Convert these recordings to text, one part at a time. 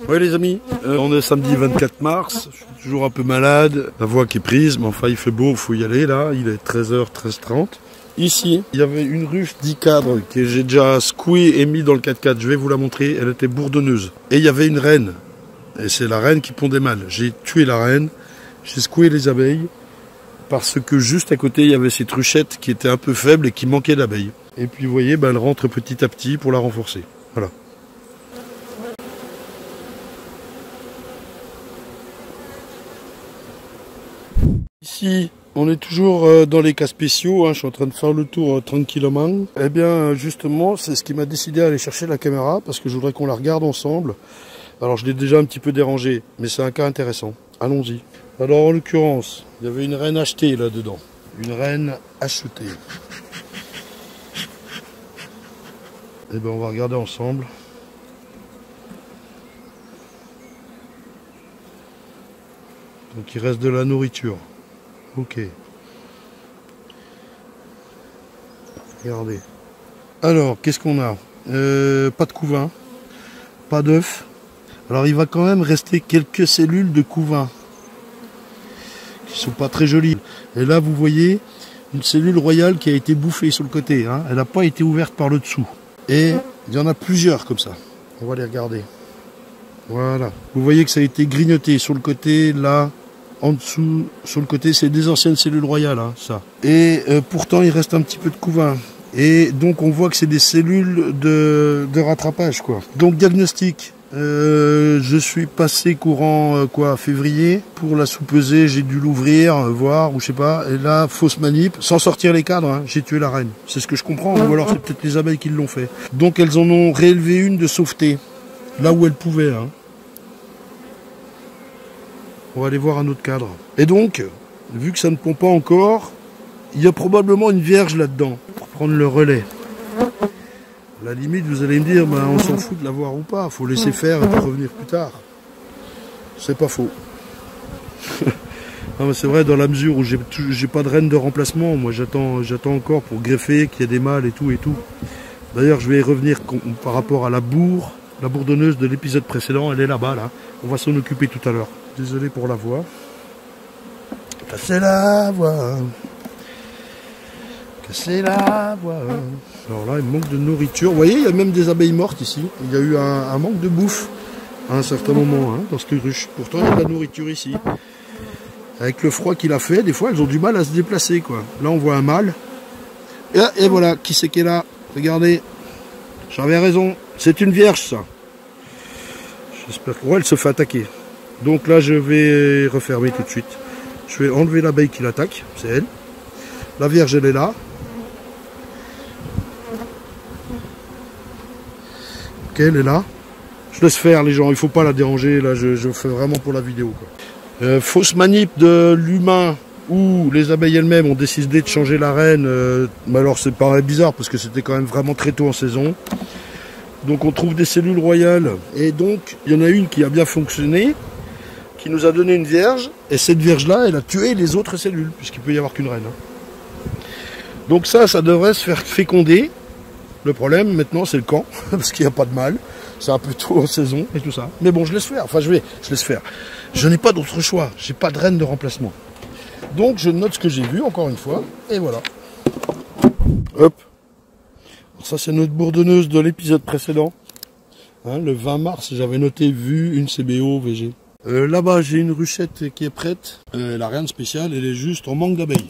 Ouais les amis, on est samedi 24 mars, je suis toujours un peu malade, la voix qui est prise, mais enfin il fait beau, il faut y aller là, il est 13h, 13h30. Ici, il y avait une ruche 10 cadres que j'ai déjà secouée et mis dans le 4x4, je vais vous la montrer, elle était bourdonneuse. Et il y avait une reine, et c'est la reine qui pondait mal. J'ai tué la reine, j'ai secoué les abeilles, parce que juste à côté il y avait cette ruchette qui était un peu faible et qui manquait d'abeilles. Et puis vous voyez, elle rentre petit à petit pour la renforcer. Voilà. Ici, on est toujours dans les cas spéciaux, hein, je suis en train de faire le tour tranquillement. Eh bien, justement, c'est ce qui m'a décidé à aller chercher la caméra, parce que je voudrais qu'on la regarde ensemble. Alors, je l'ai déjà un petit peu dérangé, mais c'est un cas intéressant. Allons-y. Alors, en l'occurrence, il y avait une reine achetée là-dedans. Une reine achetée. Eh bien, on va regarder ensemble. Donc, il reste de la nourriture. Ok. Regardez. Alors, qu'est-ce qu'on a? Pas de couvain, pas d'œufs. Alors, il va quand même rester quelques cellules de couvain qui sont pas très jolies. Et là, vous voyez une cellule royale qui a été bouffée sur le côté. Hein. Elle n'a pas été ouverte par le dessous. Et il y en a plusieurs comme ça. On va les regarder. Voilà. Vous voyez que ça a été grignoté sur le côté, là. En dessous, sur le côté, c'est des anciennes cellules royales, hein, ça. Et pourtant, il reste un petit peu de couvain. Et donc, on voit que c'est des cellules de rattrapage, quoi. Donc, diagnostic. Je suis passé courant, février. Pour la sous-peser, j'ai dû l'ouvrir, voir, ou je sais pas. Et là, fausse manip, sans sortir les cadres, hein, j'ai tué la reine. C'est ce que je comprends. Ou alors, c'est peut-être les abeilles qui l'ont fait. Donc, elles en ont réélevé une de sauveté. Là où elles pouvaient, hein. On va aller voir un autre cadre. Et donc, vu que ça ne pond pas encore, il y a probablement une vierge là-dedans pour prendre le relais. À la limite, vous allez me dire, ben, on s'en fout de l'avoir ou pas, faut laisser faire et puis revenir plus tard. C'est pas faux. Non, mais c'est vrai, dans la mesure où j'ai pas de reine de remplacement, moi j'attends encore pour greffer, qu'il y ait des mâles et tout et tout. D'ailleurs, je vais y revenir par rapport à la bourdonneuse de l'épisode précédent, elle est là-bas, là. On va s'en occuper tout à l'heure. Désolé pour la voix. Cassez la voix. Cassez la voix. Alors là, il manque de nourriture. Vous voyez, il y a même des abeilles mortes ici. Il y a eu un manque de bouffe à un certain moment, hein, dans cette ruche. Pourtant, il y a de la nourriture ici. Avec le froid qu'il a fait, des fois, elles ont du mal à se déplacer, quoi. Là, on voit un mâle. Et voilà, qui c'est qui est là? Regardez. J'avais raison. C'est une vierge, ça. J'espère que... Ouais, elle se fait attaquer. Donc là, je vais refermer tout de suite. Je vais enlever l'abeille qui l'attaque, c'est elle. La vierge, elle est là. Ok, elle est là. Je laisse faire les gens, il ne faut pas la déranger. Là, je fais vraiment pour la vidéo, quoi. Fausse manip de l'humain où les abeilles elles-mêmes ont décidé de changer la reine. Mais alors, c'est paraît bizarre parce que c'était quand même vraiment très tôt en saison. Donc, on trouve des cellules royales. Et donc, il y en a une qui a bien fonctionné, qui nous a donné une vierge, et cette vierge-là, elle a tué les autres cellules, puisqu'il peut y avoir qu'une reine. Donc ça devrait se faire féconder. Le problème, maintenant, c'est le camp, parce qu'il n'y a pas de mâle. C'est un peu tôt en saison, et tout ça. Mais bon, je laisse faire, enfin, je laisse faire. Je n'ai pas d'autre choix, j'ai pas de reine de remplacement. Donc, je note ce que j'ai vu, encore une fois, et voilà. Hop. Ça, c'est notre bourdonneuse de l'épisode précédent. Hein, le 20 mars, j'avais noté vue une CBO VG. Là-bas, j'ai une ruchette qui est prête. Elle n'a rien de spécial, elle est juste en manque d'abeilles.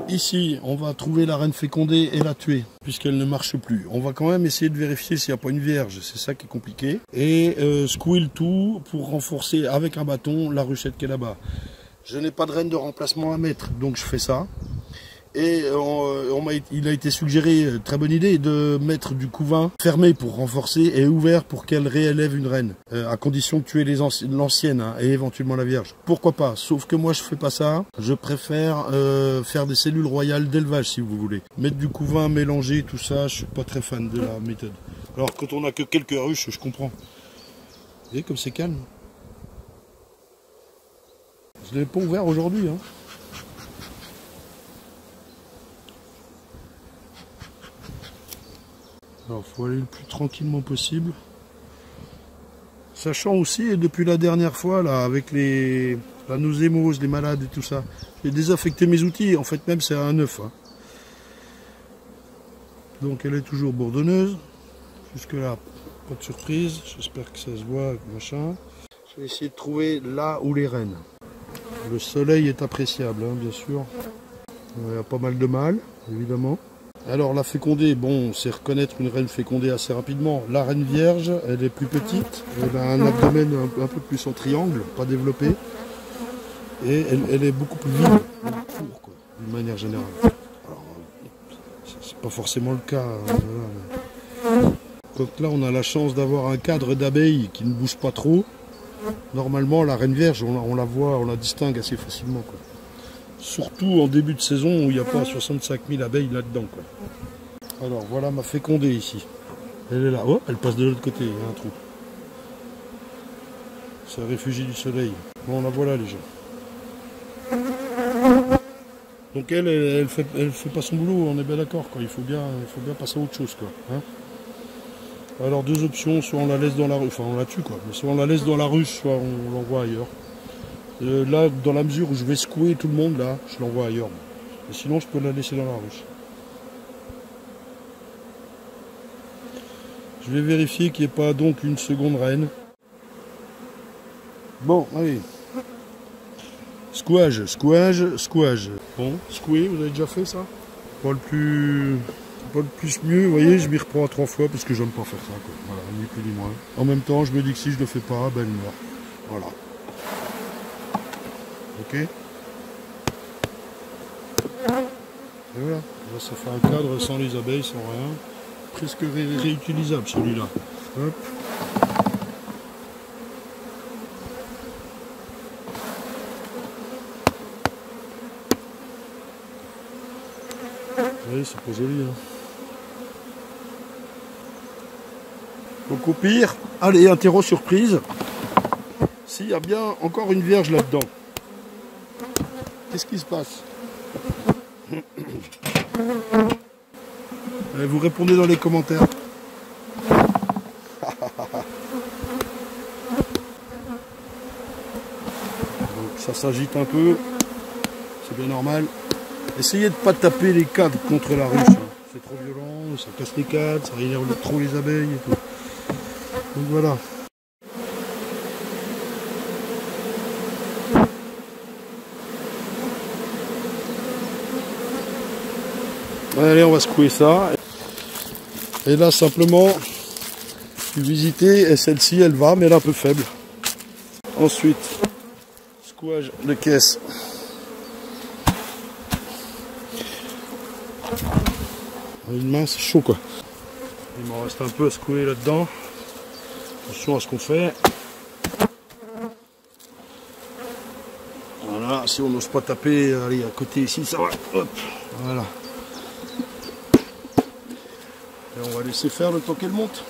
Ici, on va trouver la reine fécondée et la tuer, puisqu'elle ne marche plus. On va quand même essayer de vérifier s'il n'y a pas une vierge, c'est ça qui est compliqué. Et secouer le tout pour renforcer avec un bâton la ruchette qui est là-bas. Je n'ai pas de reine de remplacement à mettre, donc je fais ça. Et il a été suggéré, très bonne idée, de mettre du couvain fermé pour renforcer et ouvert pour qu'elle réélève une reine. À condition de tuer l'ancienne, hein, et éventuellement la vierge. Pourquoi pas? Sauf que moi je fais pas ça. Je préfère faire des cellules royales d'élevage si vous voulez. Mettre du couvain mélangé, tout ça, je suis pas très fan de la méthode. Alors quand on a que quelques ruches, je comprends. Vous voyez comme c'est calme. Je l'ai pas ouvert aujourd'hui, hein. Alors, il faut aller le plus tranquillement possible. Sachant aussi, et depuis la dernière fois, là, avec la nosémose, les malades et tout ça, j'ai désaffecté mes outils. En fait, même, c'est à un neuf. Hein. Donc, elle est toujours bourdonneuse. Jusque-là, pas de surprise. J'espère que ça se voit, machin. Je vais essayer de trouver là où les rennes. Le soleil est appréciable, hein, bien sûr. Il y a pas mal de mâles, évidemment. Alors la fécondée, bon, c'est reconnaître une reine fécondée assez rapidement. La reine vierge, elle est plus petite, elle a un abdomen un peu plus en triangle, pas développé. Et elle est beaucoup plus vide, d'une manière générale. Alors, c'est pas forcément le cas. Voilà. Donc là, on a la chance d'avoir un cadre d'abeilles qui ne bouge pas trop. Normalement, la reine vierge, on la voit, on la distingue assez facilement, quoi. Surtout en début de saison où il n'y a pas 65 000 abeilles là-dedans, quoi. Alors voilà ma fécondée ici. Elle est là. Oh, elle passe de l'autre côté, il y a un trou. C'est un réfugié du soleil. Bon, la voilà les gens. Donc elle fait pas son boulot, on est bien d'accord, quoi. Il faut bien passer à autre chose, quoi. Hein. Alors deux options, soit on la laisse dans la ruche, enfin on la tue, quoi. Mais soit on la laisse dans la ruche, soit on l'envoie ailleurs. Là, dans la mesure où je vais secouer tout le monde, là, je l'envoie ailleurs. Et sinon, je peux la laisser dans la ruche. Je vais vérifier qu'il n'y ait pas donc une seconde reine. Bon, allez. Squage. Bon, secouer, vous avez déjà fait ça? Pas le plus mieux, vous voyez, je m'y reprends à 3 fois parce que j'aime pas faire ça, quoi. Voilà, ni plus ni moins. En même temps, je me dis que si je le fais pas, ben elle meurt. Voilà. Ok. Et voilà, là, ça fait un cadre sans les abeilles, sans rien. Presque réutilisable celui-là. Hop. Oui, c'est pas joli. Hein. Donc au pire, allez, interro surprise. S'il y a bien encore une vierge là-dedans. Qu'est-ce qui se passe? Vous répondez dans les commentaires. Donc ça s'agite un peu. C'est bien normal. Essayez de ne pas taper les cadres contre la ruche. Hein. C'est trop violent, ça casse les cadres, ça énerve trop les abeilles et tout. Donc voilà. Allez, on va secouer ça. Et là, simplement, visiter, et celle-ci, elle va, mais elle est un peu faible. Ensuite, secouage de caisse. Une main, c'est chaud, quoi. Il m'en reste un peu à secouer là-dedans. Attention à ce qu'on fait. Voilà, si on n'ose pas taper, allez, à côté ici, ça va. Hop, voilà. Et on va laisser faire le temps qu'elle monte.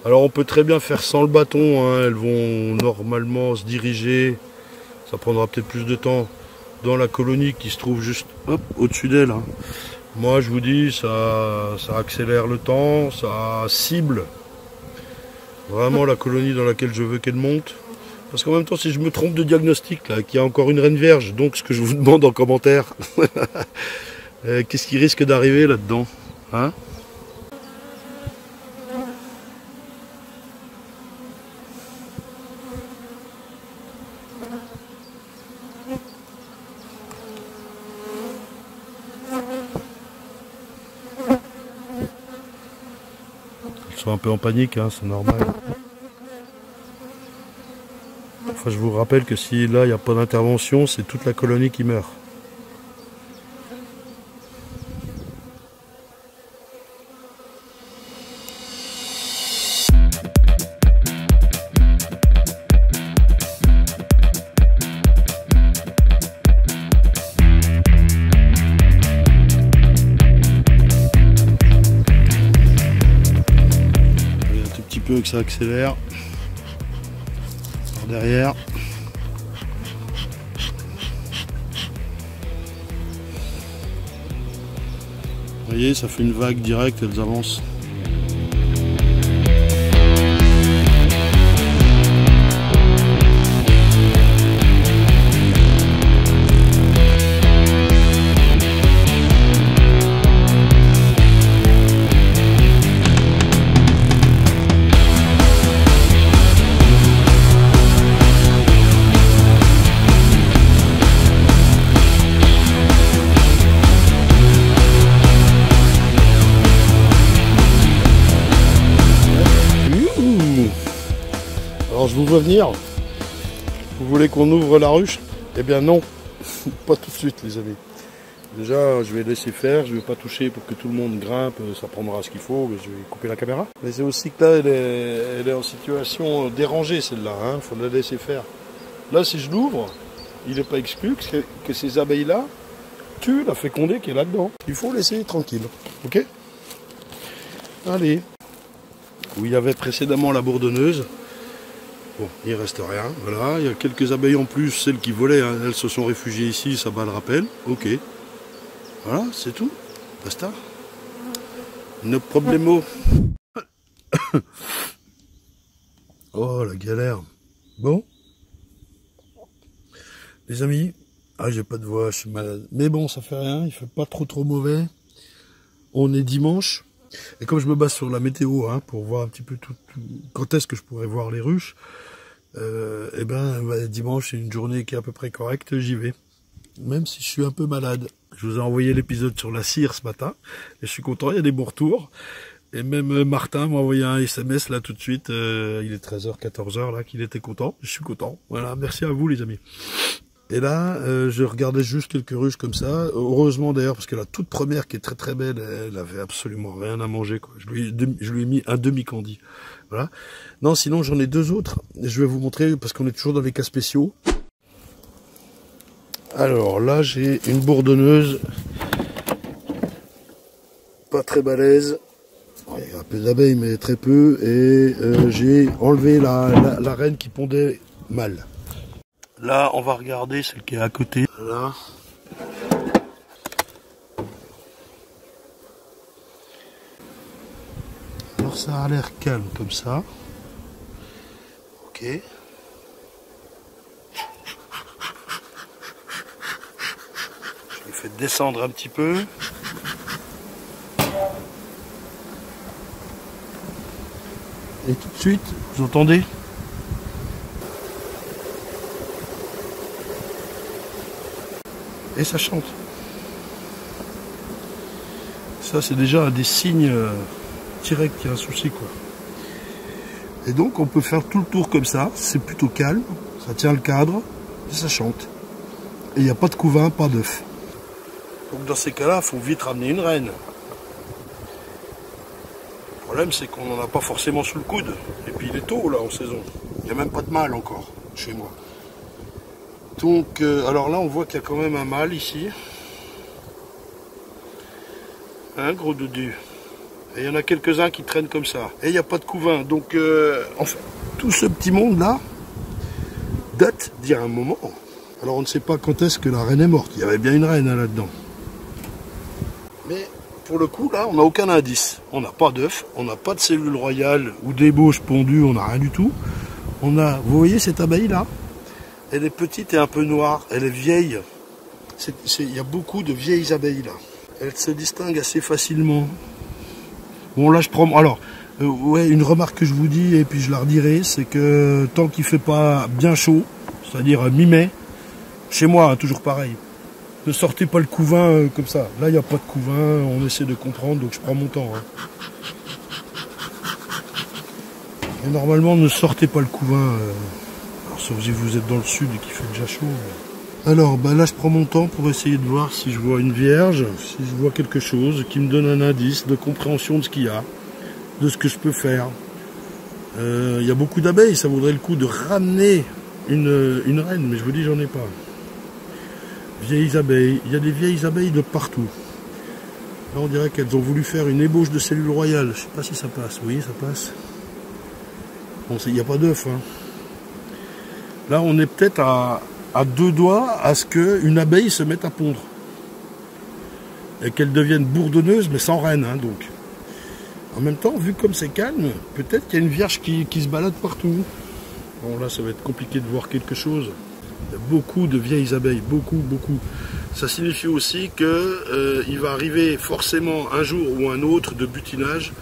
Alors on peut très bien faire sans le bâton, hein. Elles vont normalement se diriger, ça prendra peut-être plus de temps, dans la colonie qui se trouve juste au-dessus d'elle. Hein. Moi je vous dis, ça accélère le temps, ça cible vraiment la colonie dans laquelle je veux qu'elle monte. Parce qu'en même temps, si je me trompe de diagnostic, là, qu'il y a encore une reine vierge, donc ce que je vous demande en commentaire, qu'est-ce qui risque d'arriver là-dedans, hein? Ils sont un peu en panique, hein, c'est normal. Enfin, je vous rappelle que si là il n'y a pas d'intervention, c'est toute la colonie qui meurt. Allez, un tout petit peu que ça accélère. Par derrière. voyez, ça fait une vague directe, elles avancent. Alors je vous vois venir. Vous voulez qu'on ouvre la ruche? Eh bien non, pas tout de suite les amis. Déjà je vais laisser faire, je ne vais pas toucher pour que tout le monde grimpe, ça prendra ce qu'il faut, mais je vais couper la caméra. Mais c'est aussi que là elle est en situation dérangée celle-là, hein, faut la laisser faire. Là si je l'ouvre, il n'est pas exclu que ces abeilles-là tuent la fécondée qui est là-dedans. Il faut laisser tranquille, ok? Allez. Où il y avait précédemment la bourdonneuse. Bon, il ne reste rien, voilà, il y a quelques abeilles en plus, celles qui volaient, hein, elles se sont réfugiées ici, ça bat le rappel, ok. Voilà, c'est tout, basta. No problemo. Oh, la galère. Bon. Les amis, j'ai pas de voix, je suis malade. Mais bon, ça fait rien, il fait pas trop mauvais. On est dimanche. Et comme je me base sur la météo, hein, pour voir un petit peu quand est-ce que je pourrais voir les ruches, dimanche c'est une journée qui est à peu près correcte, j'y vais. Même si je suis un peu malade. Je vous ai envoyé l'épisode sur la cire ce matin, et je suis content, il y a des bons retours. Et même Martin m'a envoyé un SMS là tout de suite, il est 13h, 14h là, qu'il était content, je suis content. Voilà, merci à vous les amis. Et là, je regardais juste quelques ruches comme ça. Heureusement d'ailleurs, parce que la toute première qui est très belle, elle avait absolument rien à manger, quoi. Je lui ai mis un demi-candy. Voilà. Non, sinon j'en ai deux autres. Je vais vous montrer, parce qu'on est toujours dans les cas spéciaux. Alors là, j'ai une bourdonneuse. Pas très balèze. Il y a un peu d'abeilles, mais très peu. Et j'ai enlevé la reine qui pondait mal. Là, on va regarder celle qui est à côté. Là. Alors ça a l'air calme comme ça. Ok. Je l'ai fait descendre un petit peu. Et tout de suite, vous entendez ? Et ça chante. Ça c'est déjà un des signes directs qu'il y a un souci, quoi. Et donc on peut faire tout le tour comme ça, c'est plutôt calme, ça tient le cadre, et ça chante. Et il n'y a pas de couvain, pas d'œuf. Donc dans ces cas-là, il faut vite ramener une reine. Le problème c'est qu'on n'en a pas forcément sous le coude. Et puis il est tôt là en saison. Il n'y a même pas de mâle encore chez moi. Donc, alors là, on voit qu'il y a quand même un mâle ici. Un gros dodu. Et il y en a quelques-uns qui traînent comme ça. Et il n'y a pas de couvain. Donc, enfin, tout ce petit monde-là date d'il y a un moment. Alors, on ne sait pas quand est-ce que la reine est morte. Il y avait bien une reine là-dedans. Mais, pour le coup, là, on n'a aucun indice. On n'a pas d'œuf, on n'a pas de cellule royale ou d'ébauche pondue, on n'a rien du tout. On a, vous voyez cette abeille-là ? Elle est petite et un peu noire, elle est vieille. Il y a beaucoup de vieilles abeilles là. Elle se distingue assez facilement. Bon là je prends... Alors, ouais, une remarque que je vous dis, et puis je la redirai, c'est que tant qu'il ne fait pas bien chaud, c'est-à-dire mi-mai, chez moi, hein, toujours pareil, ne sortez pas le couvain comme ça. Là il n'y a pas de couvain, on essaie de comprendre, donc je prends mon temps. Hein. Et normalement ne sortez pas le couvain... sauf si vous êtes dans le sud et qu'il fait déjà chaud. Alors là je prends mon temps pour essayer de voir si je vois une vierge, si je vois quelque chose qui me donne un indice de compréhension de ce qu'il y a, de ce que je peux faire. Il y a beaucoup d'abeilles, ça vaudrait le coup de ramener une reine, mais je vous dis j'en ai pas. Vieilles abeilles, il y a des vieilles abeilles de partout. Là on dirait qu'elles ont voulu faire une ébauche de cellule royale, je sais pas si ça passe, oui ça passe. Bon il n'y a pas d'œuf, hein. Là, on est peut-être à deux doigts à ce qu'une abeille se mette à pondre. et qu'elles deviennent bourdonneuses, mais sans reine, hein, donc. En même temps, vu comme c'est calme, peut-être qu'il y a une vierge qui se balade partout. Bon, là, ça va être compliqué de voir quelque chose. Il y a beaucoup de vieilles abeilles, beaucoup. Ça signifie aussi qu'il va arriver forcément un jour ou un autre de butinage,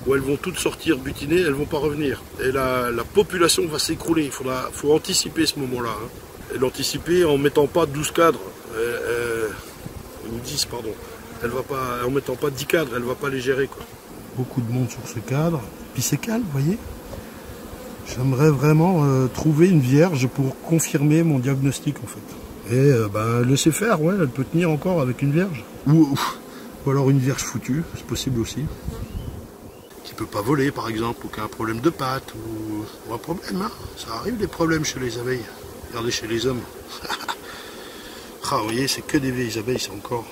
où elles vont toutes sortir butinées, elles ne vont pas revenir. Et la population va s'écrouler, faut anticiper ce moment-là. Hein. Et l'anticiper en ne mettant pas 12 cadres, ou 10, pardon. En ne mettant pas 10 cadres, elle ne va pas les gérer, quoi. Beaucoup de monde sur ce cadre. Puis c'est calme, vous voyez. J'aimerais vraiment trouver une vierge pour confirmer mon diagnostic, en fait. Et laisser faire, ouais, elle peut tenir encore avec une vierge. Ou alors une vierge foutue, c'est possible aussi. Qui peut pas voler, par exemple, ou qui a un problème de pattes, ou un problème, hein. Ça arrive des problèmes chez les abeilles. Regardez chez les hommes. Ah, vous voyez, c'est que des vieilles abeilles, c'est encore.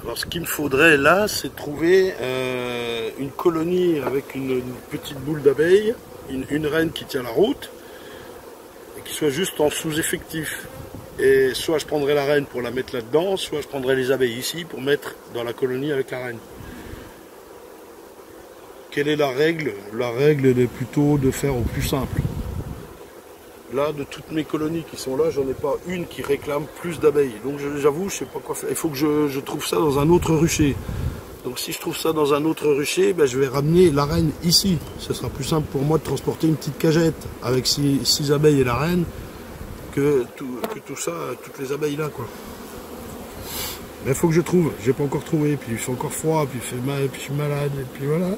Alors, ce qu'il me faudrait là, c'est trouver une colonie avec une petite boule d'abeilles, une reine qui tient la route, et qui soit juste en sous-effectif. Et soit je prendrais la reine pour la mettre là-dedans, soit je prendrais les abeilles ici pour mettre dans la colonie avec la reine. Quelle est la règle? La règle, elle est plutôt de faire au plus simple. Là, de toutes mes colonies qui sont là, j'en ai pas une qui réclame plus d'abeilles. Donc j'avoue, je sais pas quoi faire. Il faut que je trouve ça dans un autre rucher. Donc si je trouve ça dans un autre rucher, je vais ramener la reine ici. Ce sera plus simple pour moi de transporter une petite cagette avec 6 abeilles et la reine que tout ça, toutes les abeilles là, quoi. Mais il faut que je trouve. J'ai pas encore trouvé. Puis il fait encore froid, puis il fait mal, puis je suis malade, et puis voilà.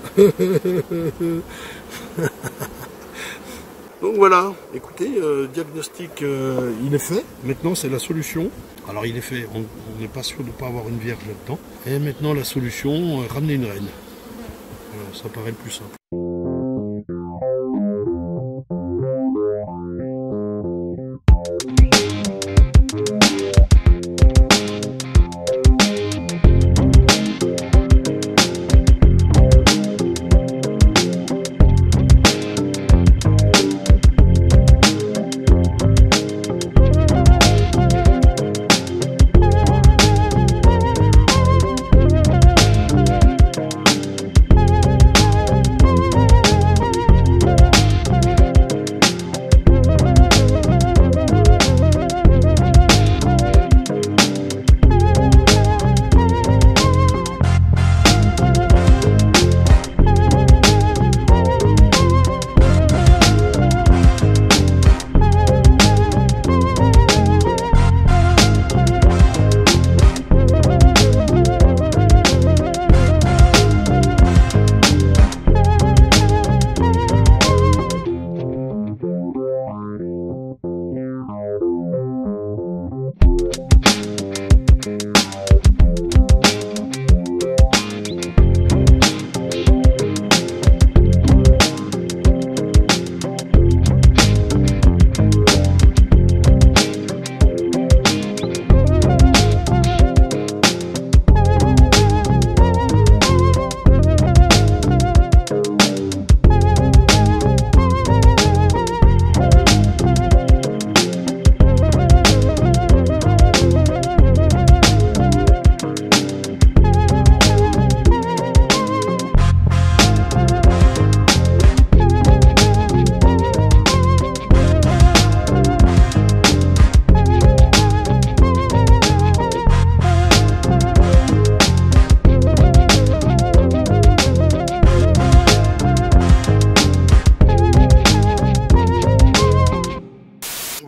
Donc voilà, écoutez, diagnostic, il est fait. Maintenant, c'est la solution. Alors, il est fait. On n'est pas sûr de ne pas avoir une vierge là-dedans. Et maintenant, la solution, ramener une reine. Voilà, ça paraît le plus simple.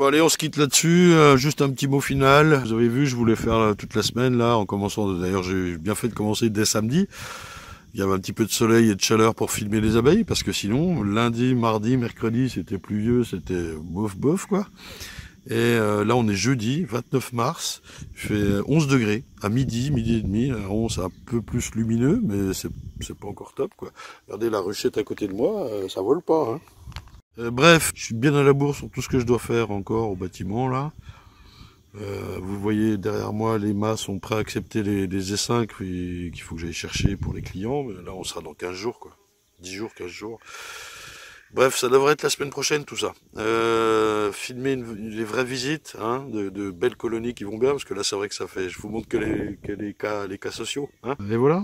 Allez, on se quitte là-dessus. Juste un petit mot final. Vous avez vu, je voulais faire toute la semaine là, en commençant. D'ailleurs, j'ai bien fait de commencer dès samedi. Il y avait un petit peu de soleil et de chaleur pour filmer les abeilles, parce que sinon, lundi, mardi, mercredi, c'était pluvieux, c'était bof quoi. Et là, on est jeudi, 29 mars. Il fait 11 degrés à midi et demi. Alors, c'est un peu plus lumineux, mais c'est pas encore top, quoi. Regardez la ruchette à côté de moi, ça vole pas, hein. Bref, je suis bien à la bourre sur tout ce que je dois faire encore au bâtiment là. Vous voyez derrière moi, les mâts sont prêts à accepter les essaims qu'il faut que j'aille chercher pour les clients. Mais là, on sera dans 15 jours, quoi. 10 jours, 15 jours. Bref, ça devrait être la semaine prochaine tout ça. Filmer les vraies visites, hein, de belles colonies qui vont bien, parce que là c'est vrai que ça fait, je vous montre que les cas sociaux. Hein. Et voilà.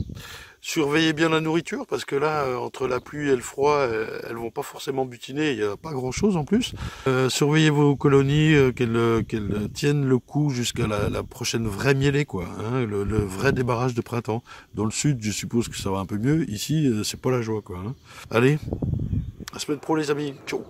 Surveillez bien la nourriture, parce que là, entre la pluie et le froid, elles vont pas forcément butiner, il n'y a pas grand chose en plus. Surveillez vos colonies, qu'elles tiennent le coup jusqu'à la prochaine vraie mielée, quoi, hein, le vrai débarrage de printemps. Dans le sud, je suppose que ça va un peu mieux. Ici, c'est pas la joie, quoi. Hein. Allez, à la semaine pro les amis. Ciao.